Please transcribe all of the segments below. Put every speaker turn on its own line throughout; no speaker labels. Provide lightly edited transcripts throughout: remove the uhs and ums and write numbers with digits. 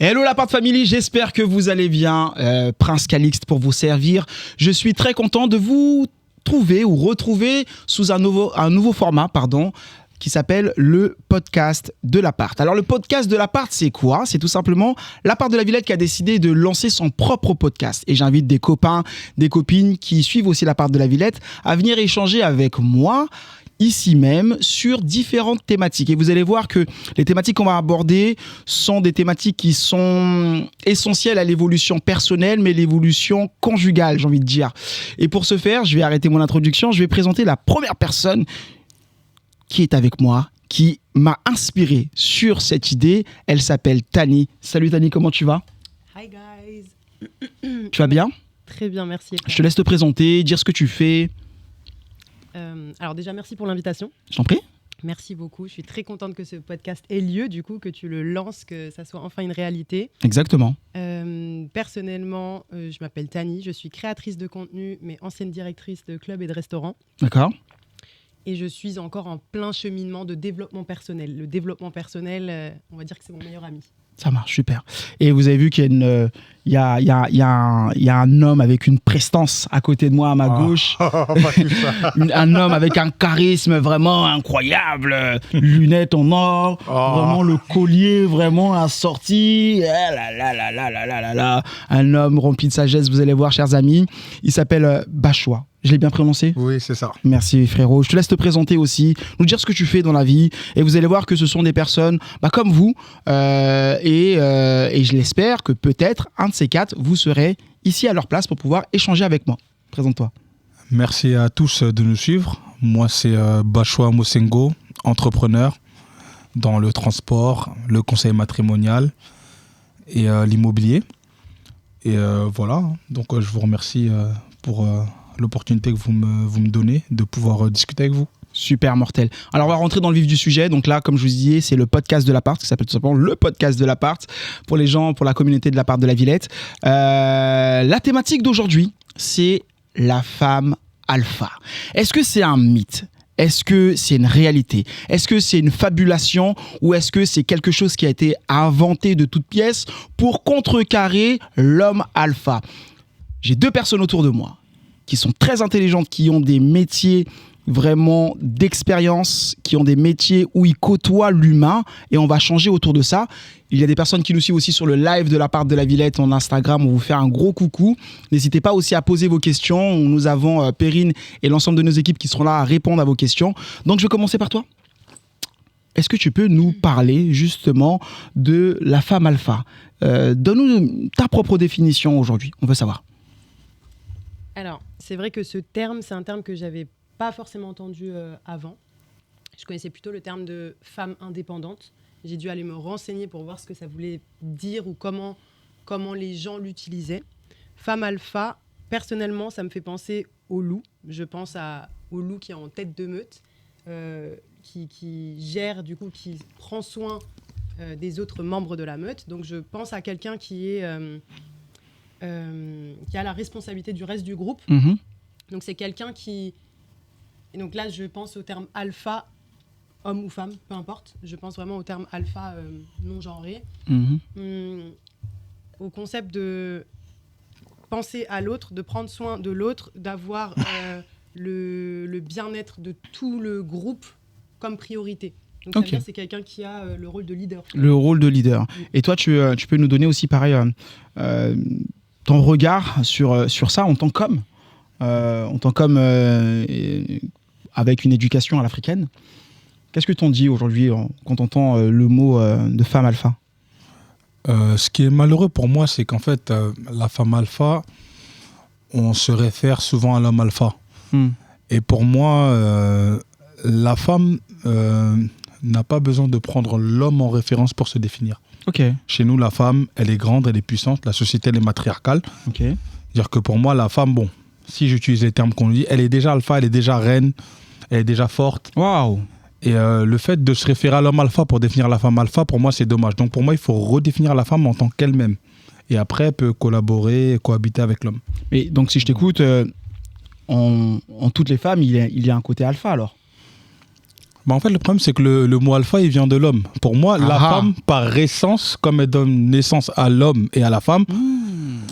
Hello la part family, j'espère que vous allez bien. Prince Calixte pour vous servir. Je suis très content de vous trouver ou retrouver sous un nouveau format, qui s'appelle le podcast de l'appart. Alors le podcast de l'appart, c'est quoi ? C'est tout simplement l'appart de la Villette qui a décidé de lancer son propre podcast. Et j'invite des copains, des copines qui suivent aussi l'appart de la Villette à venir échanger avec moi ici même sur différentes thématiques. Et vous allez voir que les thématiques qu'on va aborder sont des thématiques qui sont essentielles à l'évolution personnelle, mais l'évolution conjugale, j'ai envie de dire. Et pour ce faire, je vais arrêter mon introduction, je vais présenter la première personne qui est avec moi, qui m'a inspiré sur cette idée. Elle s'appelle Tani. Salut Tani, comment tu vas ?
Hi guys.
Tu vas bien ?
Très bien, merci.
Je te laisse te présenter, dire ce que tu fais.
Alors déjà, merci pour l'invitation.
Je t'en prie.
Merci beaucoup. Je suis très contente que ce podcast ait lieu, du coup, que tu le lances, que ça soit enfin une réalité.
Exactement.
Personnellement, je m'appelle Tani, je suis créatrice de contenu, mais ancienne directrice de club et de restaurant.
D'accord.
Et je suis encore en plein cheminement de développement personnel. Le développement personnel, on va dire que c'est mon meilleur ami.
Ça marche, super. Et vous avez vu qu'il y a un homme avec une prestance à côté de moi, à ma gauche. Un homme avec un charisme vraiment incroyable. Lunettes en or, vraiment le collier vraiment assorti. Un homme rempli de sagesse, vous allez voir, chers amis. Il s'appelle Bachois. Je l'ai bien prononcé ?
Oui, c'est ça.
Merci frérot. Je te laisse te présenter aussi, nous dire ce que tu fais dans la vie. Et vous allez voir que ce sont des personnes comme vous. Et je l'espère que peut-être, un de ces quatre, vous serez ici à leur place pour pouvoir échanger avec moi. Présente-toi.
Merci à tous de nous suivre. Moi, c'est Bachois Mosengo, entrepreneur dans le transport, le conseil matrimonial et l'immobilier. Et voilà, donc je vous remercie pour l'opportunité que vous me donnez de pouvoir discuter avec vous.
Super mortel. Alors on va rentrer dans le vif du sujet. Donc là, comme je vous disais, c'est le podcast de l'appart, qui s'appelle tout simplement le podcast de l'appart pour les gens, pour la communauté de l'appart de la Villette. La thématique d'aujourd'hui, c'est la femme alpha. Est-ce que c'est un mythe ? Est-ce que c'est une réalité ? Est-ce que c'est une fabulation ? Ou est-ce que c'est quelque chose qui a été inventé de toutes pièces pour contrecarrer l'homme alpha ? J'ai deux personnes autour de moi qui sont très intelligentes, qui ont des métiers vraiment d'expérience, qui ont des métiers où ils côtoient l'humain, et on va changer autour de ça. Il y a des personnes qui nous suivent aussi sur le live de l'appart de la Villette en Instagram. On vous fait un gros coucou. N'hésitez pas aussi à poser vos questions. Nous avons Perrine et l'ensemble de nos équipes qui seront là à répondre à vos questions. Donc je vais commencer par toi. Est-ce que tu peux nous parler justement de la femme alpha ? Donne-nous ta propre définition aujourd'hui. On veut savoir.
Alors, c'est vrai que ce terme, c'est un terme que j'avais pas forcément entendu avant. Je connaissais plutôt le terme de femme indépendante. J'ai dû aller me renseigner pour voir ce que ça voulait dire ou comment les gens l'utilisaient. Femme alpha, personnellement, ça me fait penser au loup. Je pense au loup qui est en tête de meute, qui gère, du coup, qui prend soin des autres membres de la meute. Donc, je pense à quelqu'un qui a la responsabilité du reste du groupe.
Mmh.
Donc, c'est quelqu'un qui... Et donc là, je pense au terme alpha, homme ou femme, peu importe. Je pense vraiment au terme alpha non-genré. Au concept de penser à l'autre, de prendre soin de l'autre, d'avoir le bien-être de tout le groupe comme priorité. Donc, ça veut dire que c'est quelqu'un qui a le rôle de leader.
Le rôle de leader. Et toi, tu peux nous donner aussi, pareil, ton regard sur ça en tant qu'homme, avec une éducation à l'africaine. Qu'est-ce que t'en dis aujourd'hui quand t'entends le mot de femme alpha ?
Ce qui est malheureux pour moi, c'est qu'en fait, la femme alpha, on se réfère souvent à l'homme alpha. Et pour moi, la femme n'a pas besoin de prendre l'homme en référence pour se définir.
Okay.
Chez nous, la femme, elle est grande, elle est puissante, la société, elle est matriarcale.
Okay.
C'est-à-dire que pour moi, la femme, bon, si j'utilise les termes qu'on dit, elle est déjà alpha, elle est déjà reine, elle est déjà forte.
Waouh.
Et le fait de se référer à l'homme alpha pour définir la femme alpha, pour moi, c'est dommage. Donc pour moi, il faut redéfinir la femme en tant qu'elle-même. Et après, elle peut collaborer, cohabiter avec l'homme.
Mais donc, si je t'écoute, en toutes les femmes, il y a un côté alpha alors ?
Bah en fait, le problème, c'est que le mot alpha, il vient de l'homme. Pour moi, la femme, par essence, comme elle donne naissance à l'homme et à la femme.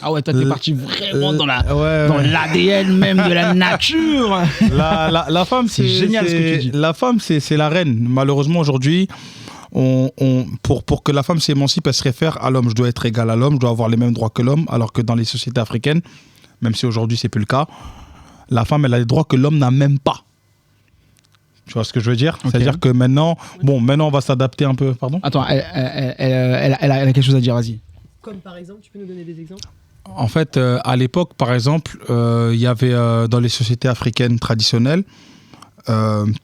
Ah ouais, toi, t'es parti vraiment dans l'ADN même de la nature.
La femme,
c'est génial ce que tu dis.
La femme, c'est la reine. Malheureusement, aujourd'hui, pour que la femme s'émancipe, elle se réfère à l'homme. Je dois être égal à l'homme, je dois avoir les mêmes droits que l'homme, alors que dans les sociétés africaines, même si aujourd'hui, c'est plus le cas, la femme, elle a des droits que l'homme n'a même pas. Tu vois ce que je veux dire? Okay. C'est-à-dire que maintenant, on va s'adapter un peu. Pardon?
Attends, elle a quelque chose à dire, vas-y.
Comme par exemple, tu peux nous donner des exemples?
En fait, à l'époque, par exemple, il y avait dans les sociétés africaines traditionnelles,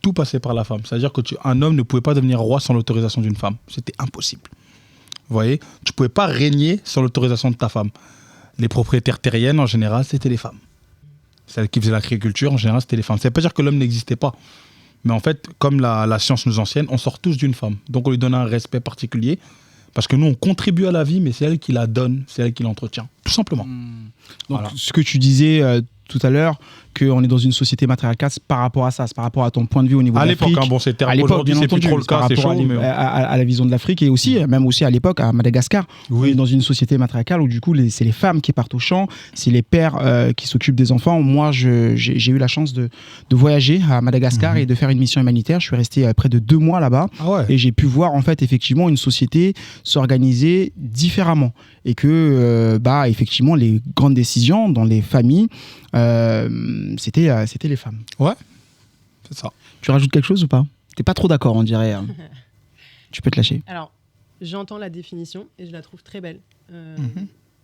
tout passait par la femme. C'est-à-dire qu'un homme ne pouvait pas devenir roi sans l'autorisation d'une femme. C'était impossible. Vous voyez? Tu ne pouvais pas régner sans l'autorisation de ta femme. Les propriétaires terriennes, en général, c'était les femmes. Celles qui faisaient l'agriculture, en général, c'était les femmes. Ça ne veut pas dire que l'homme n'existait pas. Mais en fait, comme la science nous enseigne, on sort tous d'une femme. Donc on lui donne un respect particulier. Parce que nous, on contribue à la vie, mais c'est elle qui la donne, c'est elle qui l'entretient. Tout simplement.
Donc ce que tu disais tout à l'heure, qu'on est dans une société matriarcale, c'est par rapport à ça, c'est par rapport à ton point de vue au niveau de l'Afrique.
À l'époque, bon, c'était aujourd'hui, c'est plus trop le cas, c'est chaud.
À la vision de l'Afrique et aussi, même aussi à l'époque, à Madagascar, on est dans une société matriarcale où du coup, c'est les femmes qui partent au champ, c'est les pères qui s'occupent des enfants. Moi, j'ai eu la chance de voyager à Madagascar et de faire une mission humanitaire. Je suis resté près de 2 mois là-bas et j'ai pu voir en fait effectivement une société s'organiser différemment et que effectivement les grandes décisions dans les familles c'était les femmes.
Ouais, c'est ça.
Tu rajoutes quelque chose ou pas? T'es pas trop d'accord, on dirait. Tu peux te lâcher.
Alors, j'entends la définition et je la trouve très belle.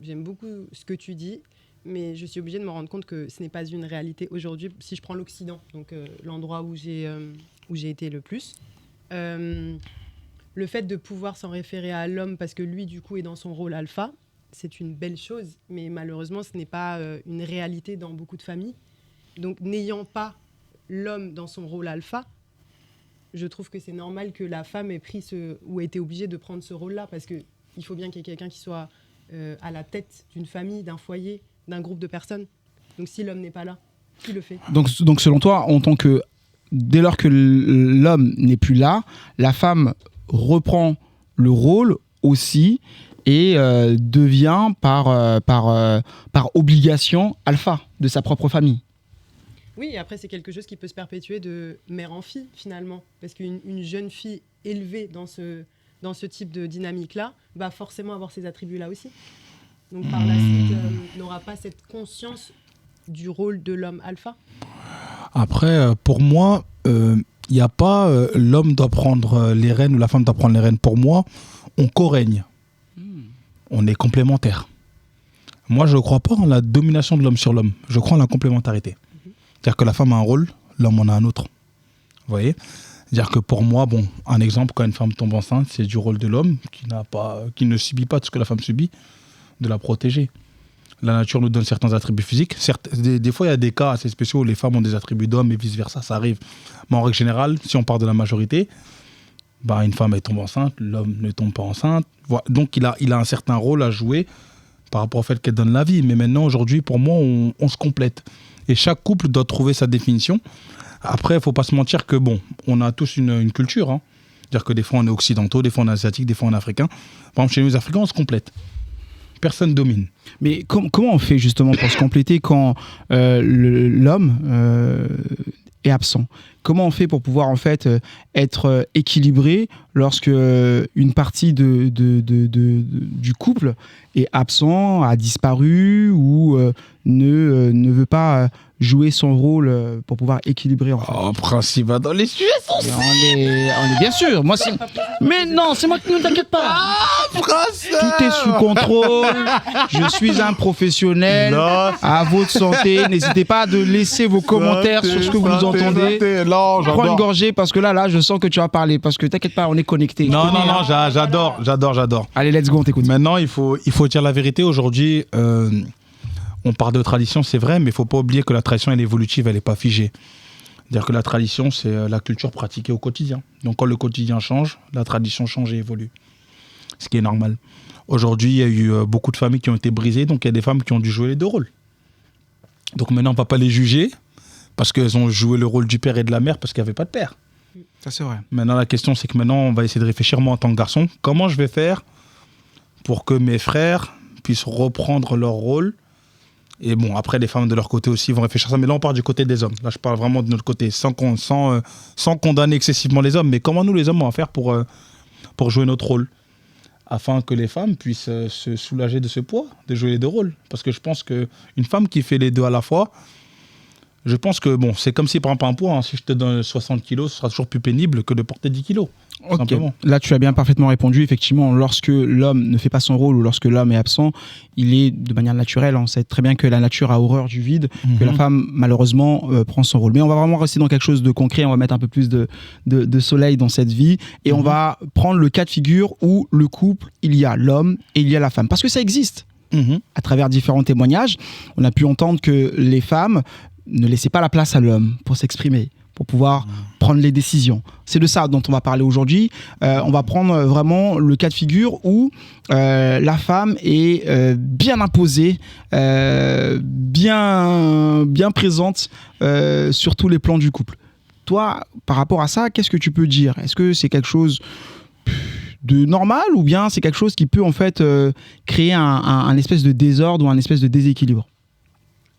J'aime beaucoup ce que tu dis, mais je suis obligée de me rendre compte que ce n'est pas une réalité aujourd'hui. Si je prends l'Occident, donc l'endroit où j'ai été le plus, le fait de pouvoir s'en référer à l'homme parce que lui, du coup, est dans son rôle alpha, c'est une belle chose, mais malheureusement, ce n'est pas une réalité dans beaucoup de familles. Donc, n'ayant pas l'homme dans son rôle alpha, je trouve que c'est normal que la femme ait pris ou ait été obligée de prendre ce rôle-là, parce qu'il faut bien qu'il y ait quelqu'un qui soit à la tête d'une famille, d'un foyer, d'un groupe de personnes. Donc, si l'homme n'est pas là, qui le fait? Donc,
selon toi, dès lors que l'homme n'est plus là, la femme reprend le rôle aussi et devient par obligation alpha de sa propre famille.
Oui, après c'est quelque chose qui peut se perpétuer de mère en fille finalement, parce qu'une jeune fille élevée dans ce type de dynamique-là va forcément avoir ces attributs-là aussi. Donc par la suite, n'aura pas cette conscience du rôle de l'homme alpha.
Après, pour moi, il n'y a pas l'homme doit prendre les rênes ou la femme doit prendre les rênes. Pour moi, on co-règne. On est complémentaires. Moi, je ne crois pas en la domination de l'homme sur l'homme. Je crois en la complémentarité. C'est-à-dire que la femme a un rôle, l'homme en a un autre. Vous voyez? C'est-à-dire que pour moi, un exemple, quand une femme tombe enceinte, c'est du rôle de l'homme qui ne subit pas tout ce que la femme subit, de la protéger. La nature nous donne certains attributs physiques. Certes, des fois, il y a des cas assez spéciaux où les femmes ont des attributs d'hommes et vice-versa, ça arrive. Mais en règle générale, si on part de la majorité, une femme elle tombe enceinte, l'homme ne tombe pas enceinte. Donc il a un certain rôle à jouer par rapport au fait qu'elle donne la vie. Mais maintenant, aujourd'hui, pour moi, on se complète. Et chaque couple doit trouver sa définition. Après, il ne faut pas se mentir que, on a tous une culture. Hein. C'est-à-dire que des fois, on est occidentaux, des fois, on est asiatiques, des fois, on est africains. Par exemple, chez nous, les Africains, on se complète. Personne domine.
Mais comment on fait justement pour se compléter quand l'homme est absent? Comment on fait pour pouvoir en fait être équilibré lorsque une partie du couple est absent, a disparu ou ne veut pas jouer son rôle pour pouvoir équilibrer en fait?
En principe, dans les sujets sont
on est bien sûr. Moi, mais non, c'est moi qui ne t'inquiète pas. Tout est sous contrôle. Je suis un professionnel. Non. À votre santé. N'hésitez pas à laisser vos commentaires sur ce que vous entendez.
Non,
prends une gorgée parce que là, je sens que tu vas parler. Parce que t'inquiète pas, on est connectés.
Non, j'adore.
Allez, let's go, on t'écoute.
Maintenant, il faut dire la vérité. Aujourd'hui, on parle de tradition, c'est vrai, mais il ne faut pas oublier que la tradition, elle est évolutive, elle n'est pas figée. C'est-à-dire que la tradition, c'est la culture pratiquée au quotidien. Donc quand le quotidien change, la tradition change et évolue. Ce qui est normal. Aujourd'hui, il y a eu beaucoup de familles qui ont été brisées, donc il y a des femmes qui ont dû jouer les 2 rôles. Donc maintenant, on ne va pas les juger parce qu'elles ont joué le rôle du père et de la mère parce qu'il n'y avait pas de père.
Ça, c'est vrai.
Maintenant, la question, c'est que maintenant, on va essayer de réfléchir, moi, en tant que garçon, comment je vais faire pour que mes frères puissent reprendre leur rôle. Et bon, après, les femmes de leur côté aussi vont réfléchir à ça. Mais là, on parle du côté des hommes. Là, je parle vraiment de notre côté, sans condamner excessivement les hommes. Mais comment nous, les hommes, on va faire pour jouer notre rôle, afin que les femmes puissent se soulager de ce poids, de jouer les deux rôles. Parce que je pense qu'une femme qui fait les deux à la fois, je pense que bon, c'est comme si, par exemple, un poids, hein, si je te donne 60 kilos, ce sera toujours plus pénible que de porter 10 kilos.
Ok, là tu as bien parfaitement répondu. Effectivement, lorsque l'homme ne fait pas son rôle ou lorsque l'homme est absent, il est de manière naturelle. On sait très bien que la nature a horreur du vide, que la femme malheureusement prend son rôle. Mais on va vraiment rester dans quelque chose de concret, on va mettre un peu plus de soleil dans cette vie et on va prendre le cas de figure où le couple, il y a l'homme et il y a la femme. Parce que ça existe. À travers différents témoignages, on a pu entendre que les femmes ne laissaient pas la place à l'homme pour s'exprimer, pour pouvoir prendre les décisions. C'est de ça dont on va parler aujourd'hui. On va prendre vraiment le cas de figure où la femme est bien imposée, bien présente sur tous les plans du couple. Toi, par rapport à ça, qu'est-ce que tu peux dire? Est-ce que c'est quelque chose de normal ou bien c'est quelque chose qui peut en fait créer un espèce de désordre ou un espèce de déséquilibre?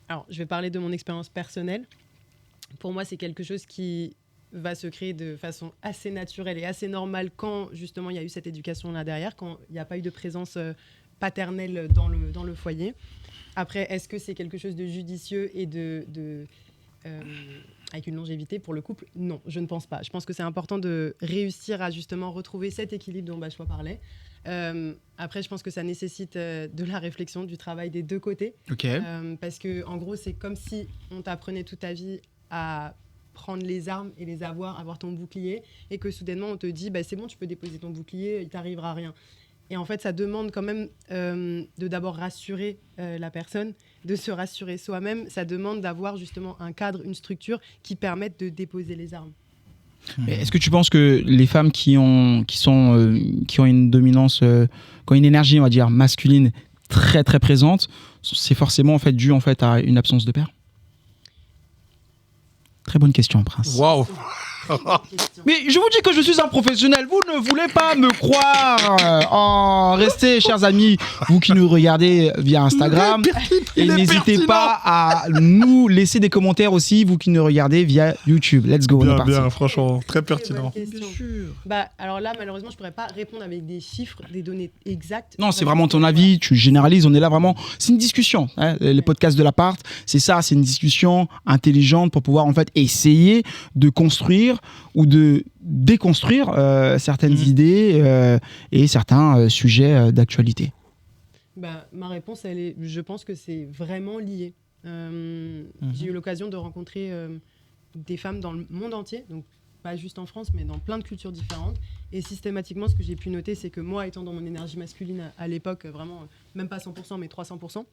Alors, je vais parler de mon expérience personnelle. Pour moi, c'est quelque chose qui va se créer de façon assez naturelle et assez normale quand, justement, il y a eu cette éducation-là derrière, quand il n'y a pas eu de présence paternelle dans le foyer. Après, est-ce que c'est quelque chose de judicieux et avec une longévité pour le couple? Non, je ne pense pas. Je pense que c'est important de réussir à, justement, retrouver cet équilibre dont Bachois parlait. Après, je pense que ça nécessite de la réflexion, du travail des deux côtés. Parce que, en gros, c'est comme si on t'apprenait toute ta vie à prendre les armes et les avoir ton bouclier, et que soudainement on te dit c'est bon, tu peux déposer ton bouclier, il t'arrivera rien. Et en fait, ça demande quand même de d'abord rassurer la personne, de se rassurer soi-même. Ça demande d'avoir justement un cadre, une structure qui permettent de déposer les armes.
Est-ce que tu penses que les femmes qui ont une dominance, qui ont une énergie, on va dire, masculine très très présente, c'est forcément en fait dû en fait à une absence de père? Très bonne question, Prince.
Waouh!
Mais je vous dis que je suis un professionnel, vous ne voulez pas me croire. Restez, chers amis, vous qui nous regardez via Instagram, et n'hésitez pas à nous laisser des commentaires aussi, vous qui nous regardez via YouTube. Let's go, on est parti.
Bien, franchement, très pertinent.
Bien sûr. Alors là, malheureusement, je ne pourrais pas répondre avec des chiffres, des données exactes.
Non, c'est vraiment ton avis, tu généralises, on est là vraiment, c'est une discussion. Hein, les podcasts de l'appart, c'est ça, c'est une discussion intelligente pour pouvoir en fait essayer de construire ou de déconstruire certaines idées et certains sujets d'actualité.
Ma réponse, je pense que c'est vraiment lié. J'ai eu l'occasion de rencontrer des femmes dans le monde entier, donc pas juste en France, mais dans plein de cultures différentes. Et systématiquement, ce que j'ai pu noter, c'est que moi, étant dans mon énergie masculine à l'époque, vraiment, même pas 100%, mais 300%,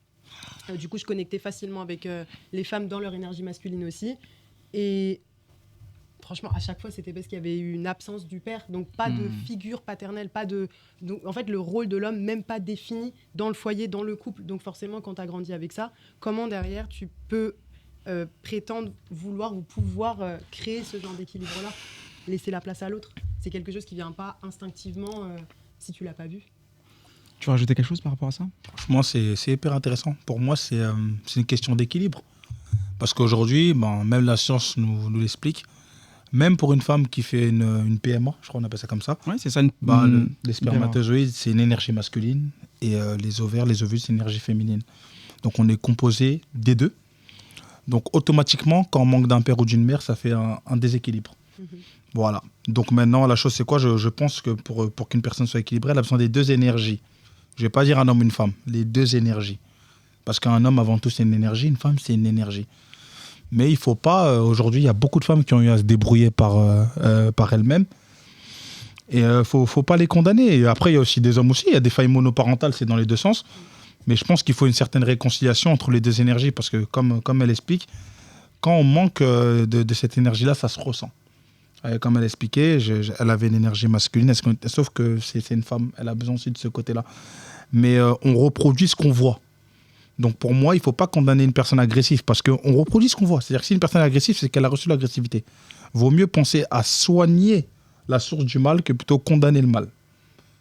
du coup, je connectais facilement avec les femmes dans leur énergie masculine aussi. Et franchement, à chaque fois, c'était parce qu'il y avait eu une absence du père, donc pas de figure paternelle, donc en fait, le rôle de l'homme même pas défini dans le foyer, dans le couple. Donc forcément, quand tu as grandi avec ça, comment derrière tu peux prétendre vouloir ou pouvoir créer ce genre d'équilibre-là, laisser la place à l'autre? C'est quelque chose qui vient pas instinctivement si tu l'as pas vu.
Tu veux rajouter quelque chose par rapport à ça?
Franchement, c'est hyper intéressant. Pour moi, c'est une question d'équilibre. Parce qu'aujourd'hui, même la science nous l'explique. Même pour une femme qui fait une PMA, je crois qu'on appelle ça comme ça.
Oui, c'est ça.
Les spermatozoïdes, c'est une énergie masculine. Et les ovaires, les ovules, c'est une énergie féminine. Donc on est composé des deux. Donc automatiquement, quand on manque d'un père ou d'une mère, ça fait un déséquilibre. Voilà. Donc maintenant, la chose, c'est quoi? Je pense que pour qu'une personne soit équilibrée, elle a besoin des deux énergies. Je ne vais pas dire un homme, une femme. Les deux énergies. Parce qu'un homme, avant tout, c'est une énergie. Une femme, c'est une énergie. Mais il ne faut pas... aujourd'hui, il y a beaucoup de femmes qui ont eu à se débrouiller par elles-mêmes. Et il ne faut pas les condamner. Et après, il y a aussi des hommes aussi. Il y a des failles monoparentales, c'est dans les deux sens. Mais je pense qu'il faut une certaine réconciliation entre les deux énergies. Parce que, comme elle explique, quand on manque de cette énergie-là, ça se ressent. Comme elle expliquait, elle avait une énergie masculine. Sauf que c'est une femme. Elle a besoin aussi de ce côté-là. Mais on reproduit ce qu'on voit. Donc pour moi, il ne faut pas condamner une personne agressive parce qu'on reproduit ce qu'on voit. C'est-à-dire que si une personne est agressive, c'est qu'elle a reçu l'agressivité. Vaut mieux penser à soigner la source du mal que plutôt condamner le mal.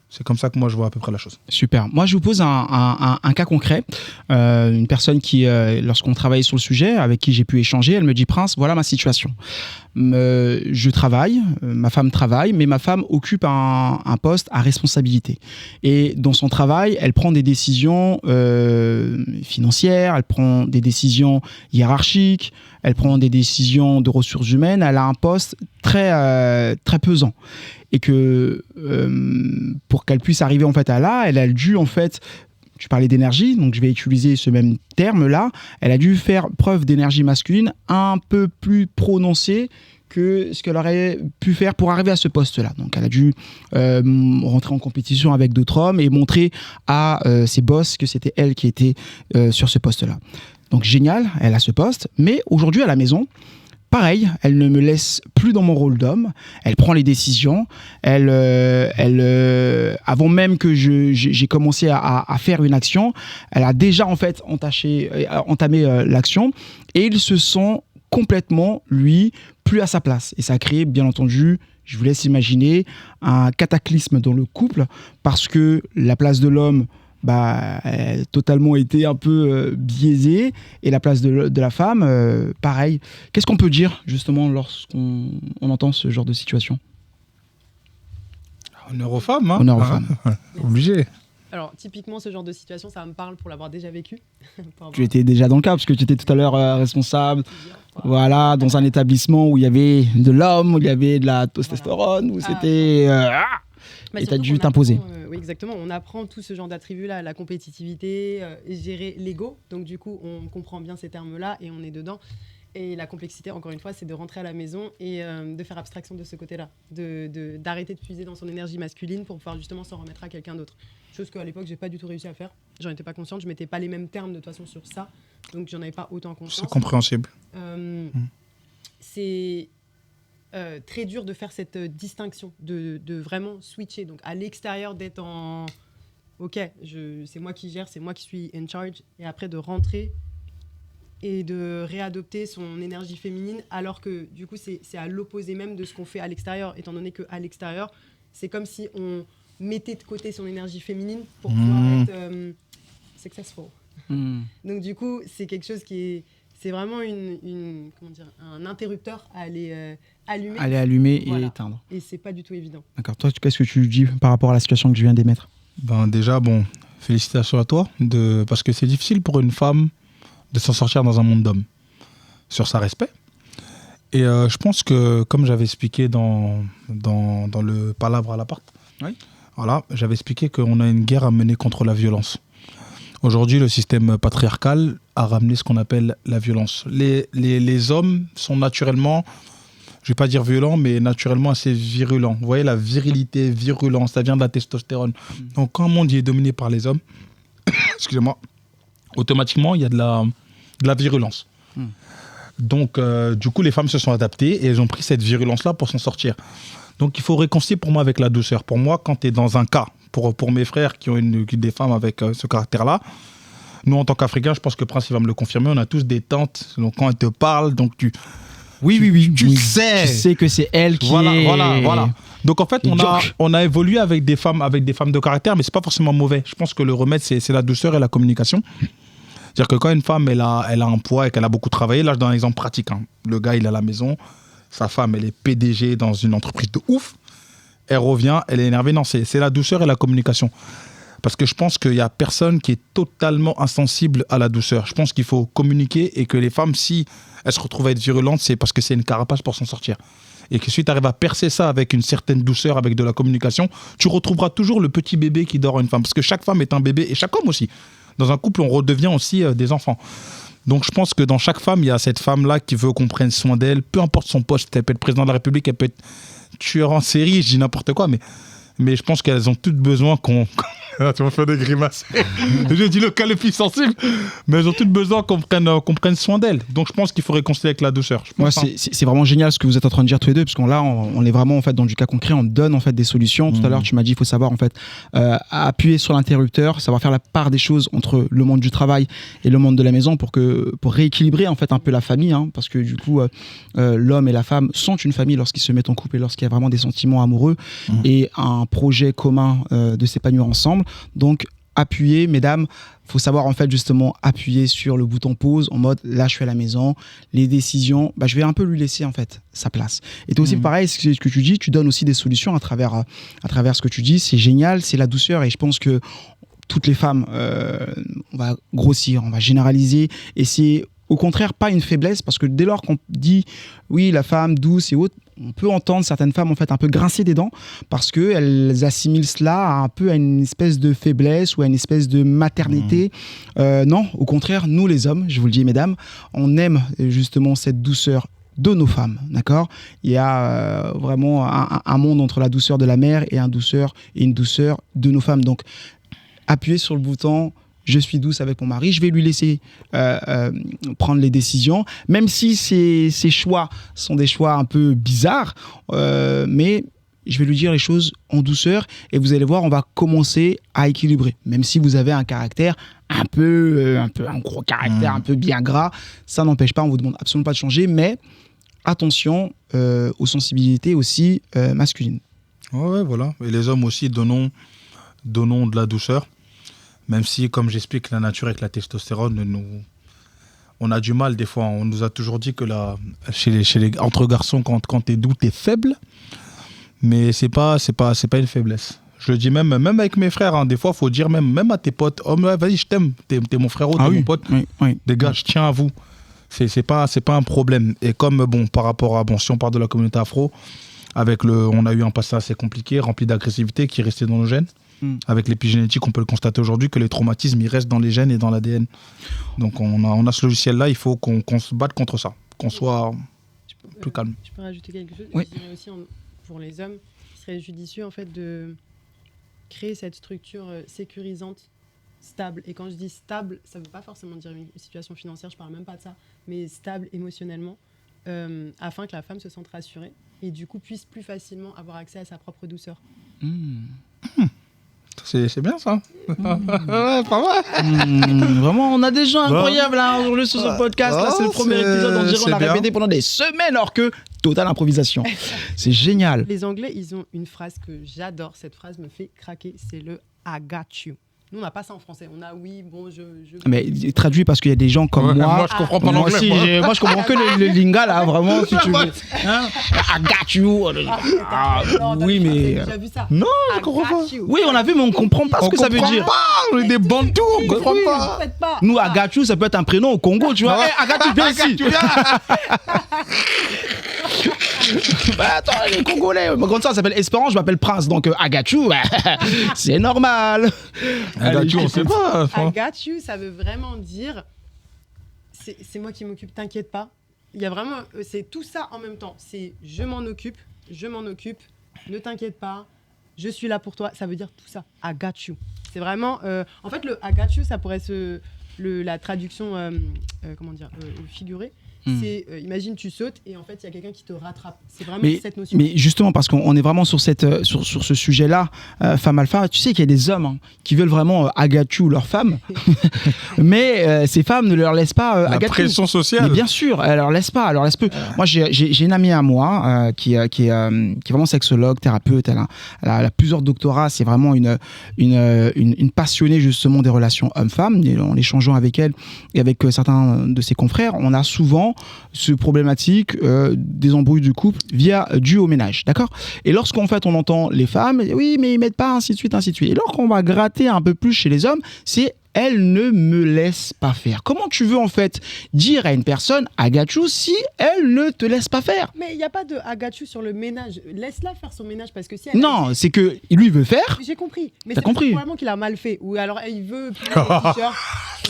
C'est comme ça que moi je vois à peu près la chose.
Super. Moi, je vous pose un cas concret. Une personne qui, lorsqu'on travaillait sur le sujet, avec qui j'ai pu échanger, elle me dit: Prince, voilà ma situation. Je travaille, ma femme travaille, mais ma femme occupe un poste à responsabilité. Et dans son travail, elle prend des décisions financières, elle prend des décisions hiérarchiques, elle prend des décisions de ressources humaines. Elle a un poste très pesant. Et que pour qu'elle puisse arriver en fait à là, elle a dû en fait, tu parlais d'énergie, donc je vais utiliser ce même terme-là, elle a dû faire preuve d'énergie masculine un peu plus prononcée que ce qu'elle aurait pu faire pour arriver à ce poste-là. Donc elle a dû rentrer en compétition avec d'autres hommes et montrer à ses boss que c'était elle qui était sur ce poste-là. Donc génial, elle a ce poste, mais aujourd'hui à la maison, pareil, elle ne me laisse plus dans mon rôle d'homme. Elle prend les décisions. Avant même que j'ai commencé à faire une action, elle a déjà en fait entamé l'action. Et il se sent complètement, lui, plus à sa place. Et ça a créé, bien entendu, je vous laisse imaginer, un cataclysme dans le couple parce que la place de l'homme a totalement été un peu biaisée et la place de la femme, pareil. Qu'est-ce qu'on peut dire justement lorsqu'on entend ce genre de situation?
Honneur aux femmes, hein.
Honneur aux femmes.
Obligé.
Alors, typiquement, ce genre de situation, ça me parle pour l'avoir déjà vécu.
Tu étais déjà dans le cas, parce que tu étais tout à l'heure responsable, voilà, dans un établissement où il y avait de l'homme, où il y avait de la testostérone, où c'était... et tu as dû t'imposer.
Oui, exactement. On apprend tout ce genre d'attributs-là, la compétitivité, gérer l'ego. Donc, du coup, on comprend bien ces termes-là et on est dedans. Et la complexité, encore une fois, c'est de rentrer à la maison et de faire abstraction de ce côté-là. D'arrêter de puiser dans son énergie masculine pour pouvoir justement s'en remettre à quelqu'un d'autre. Chose qu'à l'époque, j'ai pas du tout réussi à faire. J'en étais pas consciente. Je mettais pas les mêmes termes de toute façon sur ça. Donc, j'en avais pas autant conscience.
C'est compréhensible.
C'est... très dur de faire cette distinction, de vraiment switcher. Donc à l'extérieur d'être en OK, c'est moi qui gère, c'est moi qui suis in charge, et après de rentrer et de réadopter son énergie féminine, alors que du coup c'est à l'opposé même de ce qu'on fait à l'extérieur, étant donné qu'à l'extérieur, c'est comme si on mettait de côté son énergie féminine pour pouvoir être successful. Donc du coup, c'est quelque chose qui est... C'est vraiment un interrupteur à aller allumer.
Aller allumer
voilà.
Et éteindre.
Et c'est pas du tout évident.
D'accord. Toi, qu'est-ce que tu dis par rapport à la situation que je viens d'émettre?
Déjà, félicitations à toi, parce que c'est difficile pour une femme de s'en sortir dans un monde d'hommes, sur sa respect. Et je pense que, comme j'avais expliqué dans le Palabre à l'appart,
oui.
Voilà, j'avais expliqué qu'on a une guerre à mener contre la violence. Aujourd'hui, le système patriarcal a ramené ce qu'on appelle la violence. Les hommes sont naturellement, je ne vais pas dire violents, mais naturellement assez virulents. Vous voyez, la virilité, virulence, ça vient de la testostérone. Donc, quand un monde est dominé par les hommes, excusez-moi, automatiquement, il y a de la virulence. Donc, du coup, les femmes se sont adaptées et elles ont pris cette virulence-là pour s'en sortir. Donc, il faut réconcilier pour moi avec la douceur. Pour moi, quand tu es dans un cas, pour mes frères qui ont des femmes avec ce caractère-là, nous, en tant qu'Africains, je pense que Prince il va me le confirmer, on a tous des tantes. Donc, quand elles te parlent, donc tu sais.
Tu sais que c'est elle qui est...
Voilà. Donc, en fait, on a évolué avec des femmes de caractère, mais c'est pas forcément mauvais. Je pense que le remède, c'est la douceur et la communication. C'est-à-dire que quand une femme, elle a un poids et qu'elle a beaucoup travaillé, là, je donne un exemple pratique. Le gars, il est à la maison, sa femme, elle est PDG dans une entreprise de ouf. Elle revient, elle est énervée. Non, c'est la douceur et la communication. Parce que je pense qu'il n'y a personne qui est totalement insensible à la douceur. Je pense qu'il faut communiquer et que les femmes, si elles se retrouvent à être virulentes, c'est parce que c'est une carapace pour s'en sortir. Et que si tu arrives à percer ça avec une certaine douceur, avec de la communication, tu retrouveras toujours le petit bébé qui dort en une femme. Parce que chaque femme est un bébé et chaque homme aussi. Dans un couple, on redevient aussi des enfants. Donc je pense que dans chaque femme, il y a cette femme-là qui veut qu'on prenne soin d'elle, peu importe son poste. Elle peut être président de la République, elle peut être tueur en série, je dis n'importe quoi, mais Mais je pense qu'elles ont toutes besoin qu'on... Tu m'as fait des grimaces. J'ai dit le cas le plus sensible. Mais elles ont toutes besoin qu'on prenne soin d'elles. Donc je pense qu'il faut réconcilier avec la douceur.
Ouais, c'est vraiment génial ce que vous êtes en train de dire tous les deux, parce qu'on là, on est vraiment en fait dans du cas concret. On donne en fait des solutions. Tout à l'heure, tu m'as dit il faut savoir en fait appuyer sur l'interrupteur, savoir faire la part des choses entre le monde du travail et le monde de la maison pour rééquilibrer en fait un peu la famille, hein, parce que du coup l'homme et la femme sont une famille lorsqu'ils se mettent en couple et lorsqu'il y a vraiment des sentiments amoureux et un projet commun de s'épanouir ensemble. Donc appuyer, mesdames, faut savoir en fait justement appuyer sur le bouton pause en mode là je suis à la maison, les décisions, je vais un peu lui laisser en fait sa place. Et toi aussi pareil, ce que tu dis, tu donnes aussi des solutions à travers ce que tu dis, c'est génial, c'est la douceur et je pense que toutes les femmes, on va grossir, on va généraliser et c'est au contraire pas une faiblesse parce que dès lors qu'on dit oui la femme douce et autres, on peut entendre certaines femmes en fait un peu grincer des dents parce qu'elles assimilent cela un peu à une espèce de faiblesse ou à une espèce de maternité. Non, au contraire, nous les hommes, je vous le dis mesdames, on aime justement cette douceur de nos femmes, d'accord ? Il y a vraiment un monde entre la douceur de la mère et une douceur de nos femmes. Donc, appuyez sur le bouton je suis douce avec mon mari, je vais lui laisser prendre les décisions, même si ces choix sont des choix un peu bizarres, mais je vais lui dire les choses en douceur et vous allez voir, on va commencer à équilibrer. Même si vous avez un caractère un gros caractère, un peu bien gras, ça n'empêche pas, on vous demande absolument pas de changer, mais attention aux sensibilités aussi masculines.
Ouais, voilà. Et les hommes aussi, donnons de la douceur. Même si, comme j'explique, la nature avec la testostérone, on a du mal des fois. On nous a toujours dit que entre garçons, quand t'es doux, t'es faible. Mais c'est pas une faiblesse. Je le dis même avec mes frères. Hein, des fois, il faut dire même à tes potes. Oh, vas-y, je t'aime. T'es mon frérot, t'es mon pote.
Oui.
Les gars, je tiens à vous. C'est pas un problème. Et comme, par rapport à... si on parle de la communauté afro, on a eu un passé assez compliqué, rempli d'agressivité, qui est resté dans nos gènes. Avec l'épigénétique, on peut le constater aujourd'hui que les traumatismes, ils restent dans les gènes et dans l'ADN. Donc on a ce logiciel-là, il faut qu'on se batte contre ça, qu'on soit plus calme.
Je peux rajouter quelque chose.
Oui.
Je dirais aussi pour les hommes, il serait judicieux en fait de créer cette structure sécurisante, stable. Et quand je dis stable, ça ne veut pas forcément dire une situation financière, je ne parle même pas de ça, mais stable émotionnellement, afin que la femme se sente rassurée et du coup puisse plus facilement avoir accès à sa propre douceur.
C'est bien ça. Pas mal.
Vraiment, on a des gens incroyables aujourd'hui sur ce podcast. Là, c'est le premier épisode. On dirait on l'a répété pendant des semaines, alors que totale improvisation. C'est génial.
Les Anglais, ils ont une phrase que j'adore. Cette phrase me fait craquer. C'est le I got you. Nous, on n'a pas ça en français. On a oui, bon, je...
Mais traduit parce qu'il y a des gens comme moi.
Moi, je comprends pas l'anglais.
Moi, je comprends que le lingala, là, vraiment, si tu veux. Hein? I got you. Oui, mais...
Déjà vu ça.
Non, je comprends pas.
Oui, on a vu, mais on ne comprend pas ce que ça veut dire.
On est des bantous, on ne comprend pas.
Nous, I got you, ça peut être un prénom au Congo, tu vois. I got you, viens ici. Attends, les Congolais, comme ça s'appelle Espérance, je m'appelle Prince, donc I got you, c'est normal.
I got you, on sait pas.
I got you, ça veut vraiment dire c'est moi qui m'occupe, t'inquiète pas. Il y a vraiment, c'est tout ça en même temps. C'est je m'en occupe, ne t'inquiète pas, je suis là pour toi. Ça veut dire tout ça. I got you. C'est vraiment, en fait, le I got you, ça pourrait la traduction, figurée. C'est, imagine, tu sautes et en fait, il y a quelqu'un qui te rattrape. C'est vraiment cette notion.
Mais justement, parce qu'on est vraiment sur ce sujet-là, femme alpha, tu sais qu'il y a des hommes qui veulent vraiment agachu leur femme, mais ces femmes ne leur laissent pas
la pression sociale.
Mais bien sûr, elles leur laissent pas. Moi, j'ai une amie à moi qui est vraiment sexologue, thérapeute. Elle a plusieurs doctorats. C'est vraiment une passionnée justement des relations hommes-femmes. En échangeant avec elle et avec certains de ses confrères, on a souvent ce problématique des embrouilles du couple dû au ménage, d'accord ? Et lorsqu'en fait on entend les femmes, oui mais ils mettent pas, ainsi de suite. Et lorsqu'on va gratter un peu plus chez les hommes, c'est elle ne me laisse pas faire. Comment tu veux en fait dire à une personne I got you si elle ne te laisse pas faire ?
Mais il n'y a pas de I got you sur le ménage. Laisse-la faire son ménage parce que si elle...
Non, c'est que lui veut faire.
J'ai compris. Mais
t'as compris ?
C'est probablement qu'il a mal fait. Ou alors il veut t-shirt,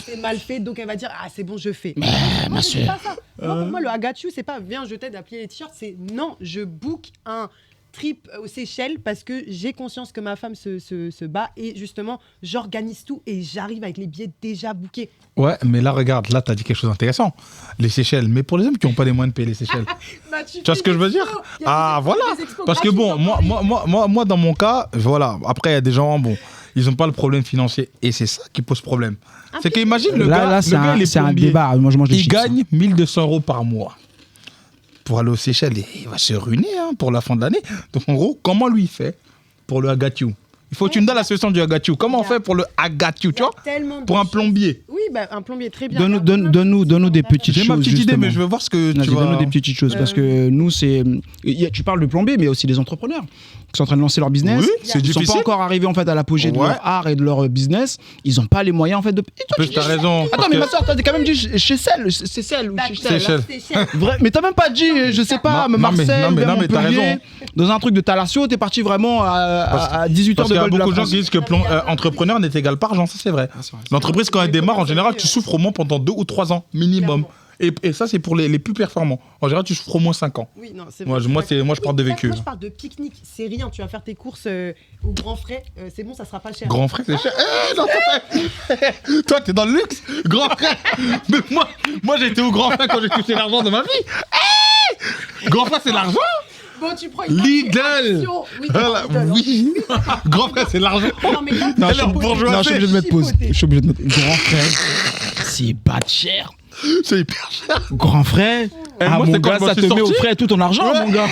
c'est mal fait, donc elle va dire ah c'est bon je fais.
Mais
moi c'est pas ça. Moi, pour moi le I got you c'est pas viens je t'aide à plier les t-shirts, c'est non je book un trip aux Seychelles parce que j'ai conscience que ma femme se bat et justement, j'organise tout et j'arrive avec les billets déjà bookés.
Ouais, mais là, regarde, là, t'as dit quelque chose d'intéressant. Les Seychelles. Mais pour les hommes qui n'ont pas les moyens de payer les Seychelles.
Bah,
Tu vois ce que je veux dire? Ah, voilà. Parce que bon, moi, dans mon cas, voilà. Après, il y a des gens, bon, ils n'ont pas le problème financier. Et c'est ça qui pose problème. C'est qu'imagine le gars,
Là,
il est
c'est un
plombier.
débat. Moi, je mange des
Il
chips.
gagne 1 200 € par mois. Pour aller aux Seychelles, il va se ruiner pour la fin de l'année. Donc, en gros, comment lui il fait pour le Agathiou? Il faut que tu me donnes la solution du Agathiou. Comment on fait pour le Agathiou, tu vois? Pour un plombier.
Oui, bah, un plombier, très bien.
Donne-nous des petites
J'ai
choses.
ma petite idée,
justement.
mais je veux voir ce que tu
Vas-y,
vas...
donne-nous des petites choses parce que nous, c'est. Tu parles de plombier, mais aussi des entrepreneurs qui sont en train de lancer leur business.
Oui, c'est
Ils sont
difficile.
pas encore arrivés en fait à l'apogée de
Ouais.
leur art et de leur business. Ils ont pas les moyens en fait de. Et toi, tu
T'as
dis-
raison.
Attends,
parce
mais
que-
ma soeur, t'as quand même dit chez Celle, c'est Celle ou chez Celle.
Seychelles.
Vrai, mais t'as même pas dit, je sais pas,
Non,
Marseille,
non, mais
vers
t'as
Montpellier,
raison.
dans un truc de Talassio, t'es parti vraiment à 18h
Parce
de
qu'il y a
vol de la
beaucoup de gens
France.
qui disent que entrepreneur n'est égal par argent, ça c'est vrai. L'entreprise, quand elle démarre, en général, tu souffres au moins pendant 2 ou 3 ans minimum. Et ça, c'est pour les plus performants. En général, tu souffres au moins 5 ans.
Oui, non, c'est
Moi,
vrai,
moi,
c'est vrai.
je parle de vécu.
Moi, je parle de pique-nique. C'est rien. Tu vas faire tes courses au grand frais. C'est bon, ça sera pas cher.
Grand frère, c'est cher. Non, toi, t'es dans le luxe. Grand frère. Mais moi j'ai été au grand frère quand j'ai touché l'argent de ma vie. Grand frère, c'est l'argent.
Bon, tu prends une
Lidl.
action. Oui,
Voilà,
Lidl, hein.
oui. Grand frère, c'est l'argent.
Non, mais là,
Non,
tu
je
vas
suis
poser-
bourgeois.
non, je suis obligé de mettre pause.
chipoter.
Je suis obligé de mettre grand frère. C'est pas cher.
C'est hyper cher.
Grand frère.
moi,
Mon
c'est quand
gars,
je m'en
ça
suis
te met au
sorti.
frais tout ton argent,
Ouais.
mon gars.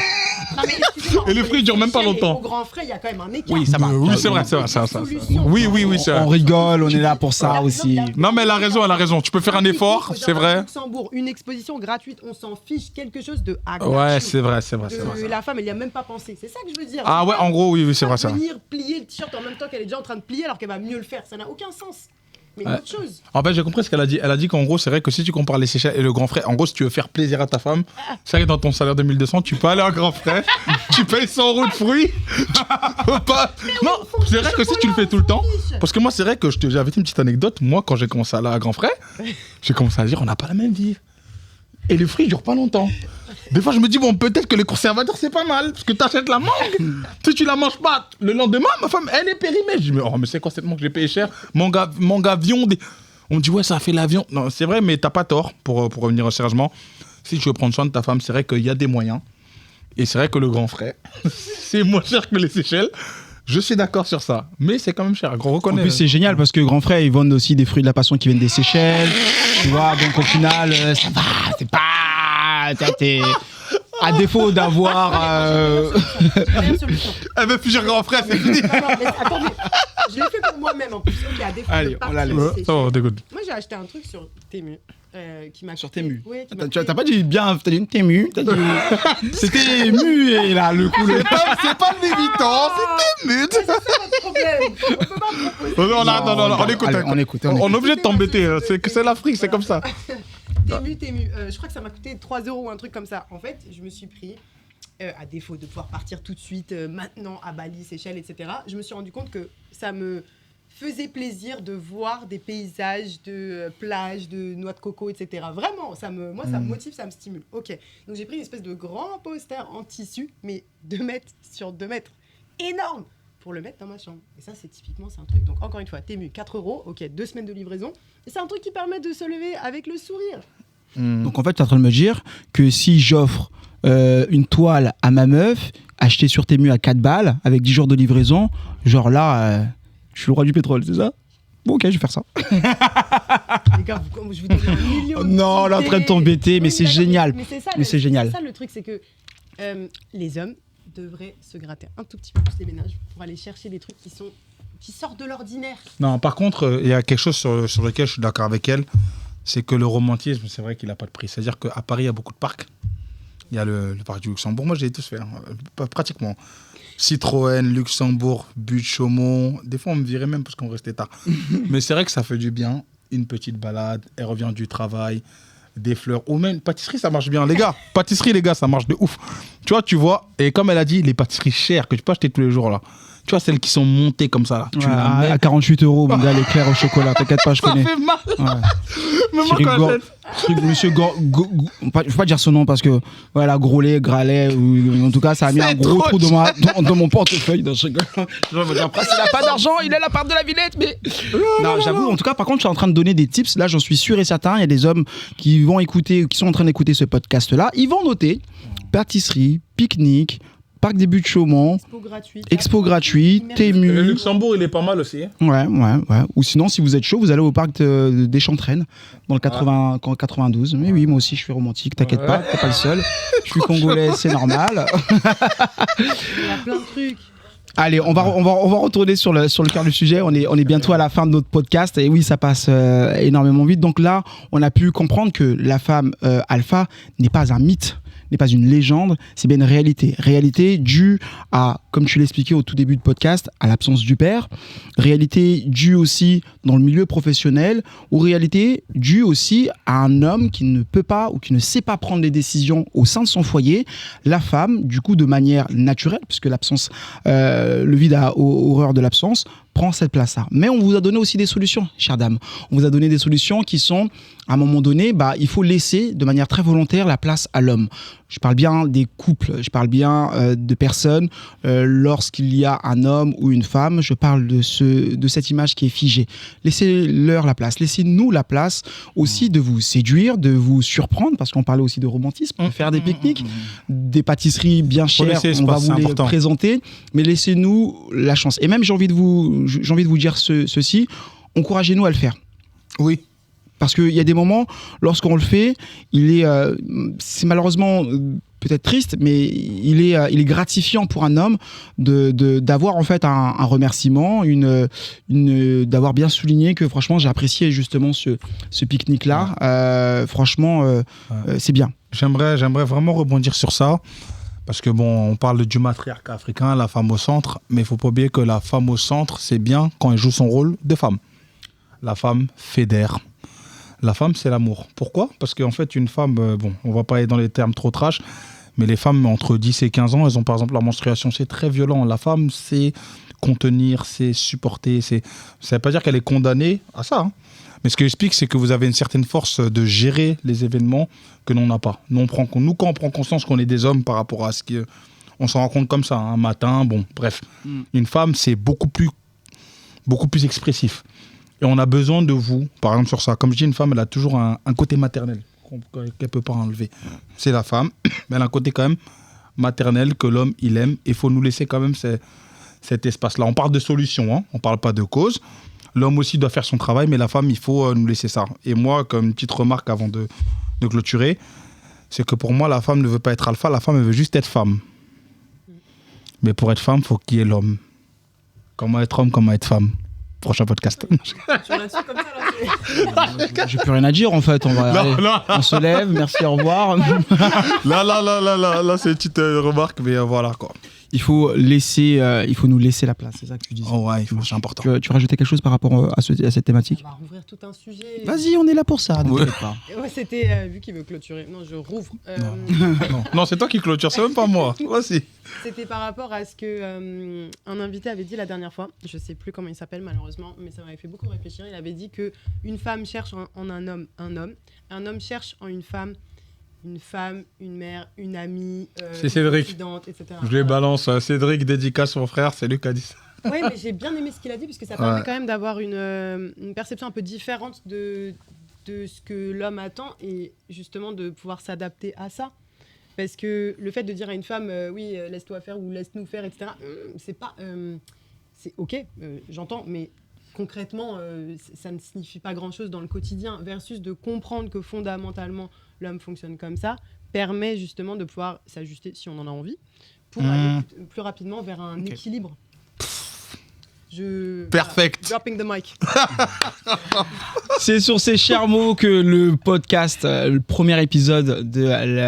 Non, mais excusez-moi,
Et le fruit dure même pas
Seychelles et
longtemps.
Au grand frais, il y a quand même un écart.
Oui, ça va.
Oui, c'est vrai, c'est vrai. Oui, c'est
On
vrai.
rigole, on est là pour ça aussi.
Non, mais elle a raison. Tu peux faire un effort, c'est vrai.
Luxembourg, une exposition gratuite, on s'en fiche, quelque chose de
Ouais, c'est vrai.
La femme, elle y a même pas pensé. C'est ça que je veux dire.
Ah ouais, en gros, oui, c'est vrai ça.
Venir plier le t-shirt en même temps qu'elle est déjà en train de plier alors qu'elle va mieux le faire, ça n'a aucun sens. Mais
Ouais.
autre chose.
En fait, j'ai compris ce qu'elle a dit. Elle a dit qu'en gros, c'est vrai que si tu compares les Seychelles et le grand frère, en gros, si tu veux faire plaisir à ta femme, c'est vrai que dans ton salaire de 1200, tu peux aller à un grand frère, tu payes 100 € de fruits. Tu peux pas. Non, c'est vrai que si tu le fais tout le temps. Parce que moi, c'est vrai que j'avais une petite anecdote. Moi, quand j'ai commencé à aller à grand frère, j'ai commencé à dire on n'a pas la même vie. Et les fruits, ils durent pas longtemps. Des fois, je me dis, bon, peut-être que les conservateurs, c'est pas mal. Parce que t'achètes la mangue. Si tu la manges pas, le lendemain, ma femme, elle est périmée. Je dis, mais c'est quoi cette mangue que j'ai payé cher? Mangue viande. On me dit, ouais, ça a fait l'avion. Non, c'est vrai, mais t'as pas tort, pour revenir sérieusement. Si tu veux prendre soin de ta femme, c'est vrai qu'il y a des moyens. Et c'est vrai que le grand frère, c'est moins cher que les Seychelles. Je suis d'accord sur ça. Mais c'est quand même cher. On
En
reconnaît.
plus, c'est génial parce que Grand Frère, ils vendent aussi des fruits de la passion qui viennent des Seychelles. Tu vois, donc au final, ça va. C'est pas. T'es. À défaut d'avoir.
Meilleure solution.
Elle veut fuir grand frère, c'est fini.
Non, mais attendez, je l'ai fait pour moi-même en plus. Ok, à défaut
Allez,
de
on
partir
la laisse.
aux
Ouais,
Seychelles.
ça va, dégoûte.
Moi, j'ai acheté un truc sur Temu. Qui m'a
Sur
coûté-
Temu.
Ouais, qui m'a
T'as
coûté-
pas dit bien, t'as dit une tému. C'était ému et là, le coup.
C'est pas le Vuitton, c'est mute.
C'est ça votre problème. On peut pas me proposer.
Non, on écoute.
Allez, on écoute.
On est obligé de t'embêter. C'est que c'est l'Afrique, c'est comme ça.
Temu. Je crois que ça m'a coûté 3 € ou un truc comme ça. En fait, je me suis pris, à défaut de pouvoir partir tout de suite, maintenant à Bali, Seychelles, etc., je me suis rendu compte que ça me faisait plaisir de voir des paysages de plages, de noix de coco, etc. Vraiment, ça me motive, ça me stimule. Ok, donc j'ai pris une espèce de grand poster en tissu, mais 2 mètres sur 2 mètres. Énorme pour le mettre dans ma chambre. Et ça, c'est un truc. Donc, encore une fois, Temu, 4 €, ok, 2 semaines de livraison. Et c'est un truc qui permet de se lever avec le sourire.
Donc en fait, tu es en train de me dire que si j'offre une toile à ma meuf, achetée sur Temu à 4 balles, avec 10 jours de livraison, genre là, je suis le roi du pétrole, c'est ça? Bon, ok, je vais faire ça.
Les gars, je vous donne un million.
Non, là, en train de t'embêter, mais c'est
d'accord,
génial.
Mais c'est ça,
Mais c'est génial.
ça le truc, c'est que les hommes devraient se gratter un tout petit peu plus les ménages pour aller chercher des trucs qui sortent de l'ordinaire.
Non, par contre, il y a quelque chose sur lequel je suis d'accord avec elle, c'est que le romantisme, c'est vrai qu'il n'a pas de prix. C'est-à-dire qu'à Paris, il y a beaucoup de parcs. Il y a le parc du Luxembourg. Moi, j'ai tous fait, pratiquement. Citroën, Luxembourg, Butte, Chaumont. Des fois, on me virait même parce qu'on restait tard. Mais c'est vrai que ça fait du bien. Une petite balade, elle revient du travail, des fleurs. Ou même pâtisserie, ça marche bien. Les gars, pâtisserie, les gars, ça marche de ouf. Tu vois, et comme elle a dit, les pâtisseries chères que tu peux acheter tous les jours, là. Tu vois, celles qui sont montées comme ça, là. Tu la mets.
À 48 €, mon gars, l'éclair au chocolat, t'inquiète pas, je
Ça
connais.
fait mal.
Ouais. Monsieur faut pas dire son nom parce que voilà, Grolet, Gralet, ou en tout cas ça a mis un gros trou dans mon portefeuille. Non, je rigole. Je vais dire, après, il n'a pas d'argent, il a la part de la Villette, mais non, j'avoue, en tout cas, par contre, je suis en train de donner des tips. Là, j'en suis sûr et certain. Il y a des hommes qui vont écouter, qui sont en train d'écouter ce podcast-là. Ils vont noter pâtisserie, pique-nique, parc des buts de Chaumont, expo gratuit, Tému.
Le Luxembourg, il est pas mal aussi.
Ouais. Ou sinon, si vous êtes chaud, vous allez au parc des Chantraines, dans le 92. Mais oui, moi aussi, je suis romantique, t'inquiète pas, t'es pas le seul. Je suis congolais, c'est normal.
Il y a plein de trucs.
Allez, on va retourner sur le cœur du sujet. On est bientôt à la fin de notre podcast. Et oui, ça passe énormément vite. Donc là, on a pu comprendre que la femme alpha n'est pas un mythe, n'est pas une légende, c'est bien une réalité. Réalité due à, comme tu l'expliquais au tout début de podcast, à l'absence du père. Réalité due aussi dans le milieu professionnel, ou réalité due aussi à un homme qui ne peut pas ou qui ne sait pas prendre les décisions au sein de son foyer. La femme, du coup, de manière naturelle, puisque l'absence, le vide a horreur de l'absence, prend cette place-là. Mais on vous a donné aussi des solutions, chère dame. On vous a donné des solutions qui sont, à un moment donné, il faut laisser de manière très volontaire la place à l'homme. Je parle bien des couples, je parle bien de personnes lorsqu'il y a un homme ou une femme, je parle de cette image qui est figée. Laissez-leur la place, laissez-nous la place aussi de vous séduire, de vous surprendre, parce qu'on parlait aussi de romantisme, de faire des pique-niques, des pâtisseries bien chères, on va vous les présenter, mais laissez-nous la chance. Et même j'ai envie de vous dire ceci, encouragez-nous à le faire.
Oui.
Parce qu'il y a des moments, lorsqu'on le fait, c'est malheureusement peut-être triste, mais il est gratifiant pour un homme d'avoir en fait un remerciement, d'avoir bien souligné que franchement j'ai apprécié justement ce pique-nique-là. Franchement, c'est bien.
J'aimerais vraiment rebondir sur ça. Parce que on parle du matriarcat africain, la femme au centre, mais il ne faut pas oublier que la femme au centre, c'est bien quand elle joue son rôle de femme. La femme fédère. La femme, c'est l'amour. Pourquoi ? Parce qu'en fait, une femme, on ne va pas aller dans les termes trop trash, mais les femmes entre 10 et 15 ans, elles ont par exemple leur menstruation. C'est très violent. La femme, c'est contenir, c'est supporter. Ça ne veut pas dire qu'elle est condamnée à ça. Hein. Mais ce que j'explique, c'est que vous avez une certaine force de gérer les événements que l'on n'a pas. Nous, quand on prend conscience qu'on est des hommes par rapport à ce qu'on s'en rend compte comme ça, un matin, bref. Une femme, c'est beaucoup plus expressif. Et on a besoin de vous, par exemple sur ça. Comme je dis, une femme, elle a toujours un côté maternel qu'elle ne peut pas enlever. C'est la femme, mais elle a un côté quand même maternel que l'homme, il aime. Et il faut nous laisser quand même cet espace-là. On parle de solution, on ne parle pas de cause. L'homme aussi doit faire son travail, mais la femme, il faut nous laisser ça. Et moi, comme une petite remarque avant de clôturer, c'est que pour moi, la femme ne veut pas être alpha, la femme, elle veut juste être femme. Mais pour être femme, il faut qu'il y ait l'homme. Comment être homme, comment être femme. Prochain podcast.
J'ai plus rien à dire en fait. On se lève, merci, au revoir.
Là, c'est une petite remarque, mais voilà quoi.
Il faut nous laisser la place, c'est ça que tu dis.
Oh ouais, c'est important.
Tu rajoutais quelque chose par rapport à cette thématique ?
On va rouvrir tout un sujet.
Vas-y, on est là pour ça, n'inquiète pas.
Ouais, c'était vu qu'il veut clôturer. Non, je rouvre.
Non, c'est toi qui clôture, c'est même pas moi. Voici.
C'était par rapport à ce que un invité avait dit la dernière fois. Je sais plus comment il s'appelle malheureusement, mais ça m'avait fait beaucoup réfléchir. Il avait dit que une femme cherche en un homme un homme, un homme cherche en une femme, une mère, une amie,
c'est Cédric,
etc.
Je les balance. Cédric, dédicace mon frère, c'est lui qui a dit ça.
Oui, mais j'ai bien aimé ce qu'il a dit, parce que ça permet quand même d'avoir une perception un peu différente de ce que l'homme attend, et justement de pouvoir s'adapter à ça. Parce que le fait de dire à une femme, oui, laisse-toi faire ou laisse-nous faire, etc., c'est pas... c'est ok, j'entends, mais concrètement, ça ne signifie pas grand-chose dans le quotidien, versus de comprendre que fondamentalement, l'homme fonctionne comme ça, permet justement de pouvoir s'ajuster, si on en a envie, pour aller plus rapidement vers un équilibre.
Perfect.
Dropping the mic.
C'est sur ces chers mots que le podcast, le premier épisode de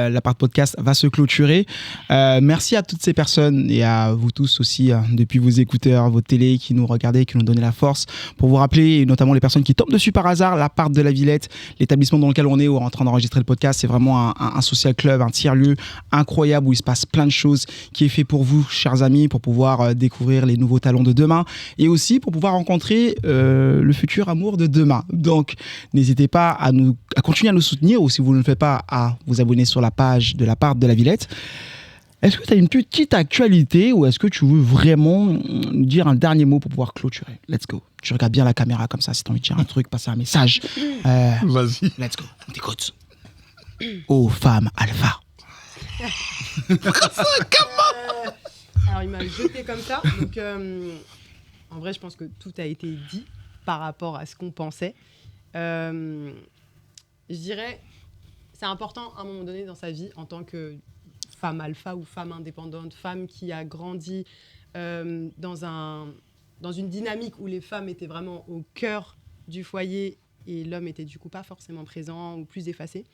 l'appart podcast va se clôturer. Merci à toutes ces personnes et à vous tous aussi, depuis vos écouteurs, vos télés, qui nous regardaient, qui nous donnaient la force pour vous rappeler, et notamment les personnes qui tombent dessus par hasard, l'appart de la Villette, l'établissement dans lequel on est, où on est en train d'enregistrer le podcast. C'est vraiment un social club, un tiers-lieu incroyable où il se passe plein de choses, qui est fait pour vous, chers amis, pour pouvoir découvrir les nouveaux talents de demain. et aussi pour pouvoir rencontrer le futur amour de demain. Donc, n'hésitez pas à continuer à nous soutenir, ou si vous ne le faites pas, à vous abonner sur la page de l'appart de la Villette. Est-ce que tu as une petite actualité, ou est-ce que tu veux vraiment dire un dernier mot pour pouvoir clôturer? Let's go. Tu regardes bien la caméra comme ça, si tu as envie de dire un truc, passer un message.
Vas-y.
Let's go, on t'écoute. Ô femme alpha.
Alors, il m'a jeté comme ça. Donc, en vrai, je pense que tout a été dit par rapport à ce qu'on pensait. Je dirais, c'est important à un moment donné dans sa vie, en tant que femme alpha ou femme indépendante, femme qui a grandi dans une dynamique où les femmes étaient vraiment au cœur du foyer et l'homme était du coup pas forcément présent ou plus effacé.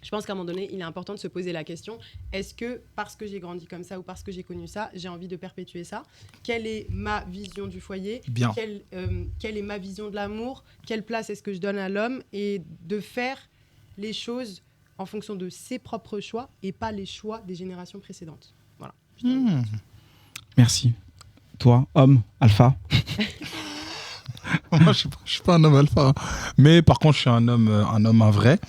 Je pense qu'à un moment donné, il est important de se poser la question, est-ce que parce que j'ai grandi comme ça ou parce que j'ai connu ça, j'ai envie de perpétuer ça? Quelle est ma vision du foyer?
Bien.
Quelle est ma vision de l'amour? Quelle place est-ce que je donne à l'homme? Et de faire les choses en fonction de ses propres choix et pas les choix des générations précédentes. Voilà.
Merci. Toi, homme, alpha.
Moi, je suis pas un homme alpha. Mais par contre, je suis un homme un vrai.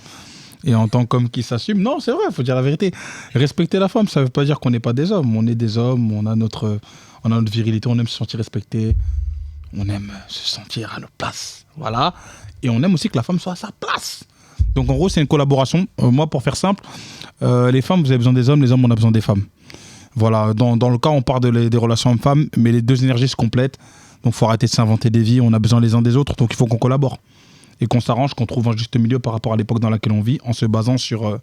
Et en tant qu'homme qui s'assume, non, c'est vrai, il faut dire la vérité. Respecter la femme, ça ne veut pas dire qu'on n'est pas des hommes. On est des hommes, on a notre virilité, on aime se sentir respecté, on aime se sentir à notre place. Voilà. Et on aime aussi que la femme soit à sa place. Donc en gros, c'est une collaboration. Moi, pour faire simple, les femmes, vous avez besoin des hommes, les hommes, on a besoin des femmes. Voilà. Dans le cas, on parle des relations hommes-femmes, mais les deux énergies se complètent. Donc il faut arrêter de s'inventer des vies, on a besoin les uns des autres, donc il faut qu'on collabore. Et qu'on s'arrange, qu'on trouve un juste milieu par rapport à l'époque dans laquelle on vit, en se basant sur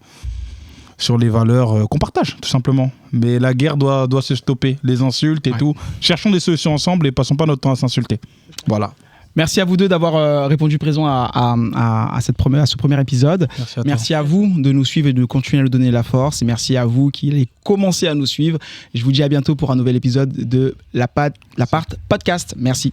les valeurs qu'on partage, tout simplement. Mais la guerre doit se stopper, les insultes et tout. Cherchons des solutions ensemble et passons pas notre temps à s'insulter. Voilà.
Merci à vous deux d'avoir répondu présent à ce premier épisode. Merci à vous de nous suivre et de continuer à nous donner la force. Et merci à vous qui allez commencer à nous suivre. Je vous dis à bientôt pour un nouvel épisode de l'Appart Podcast. Merci.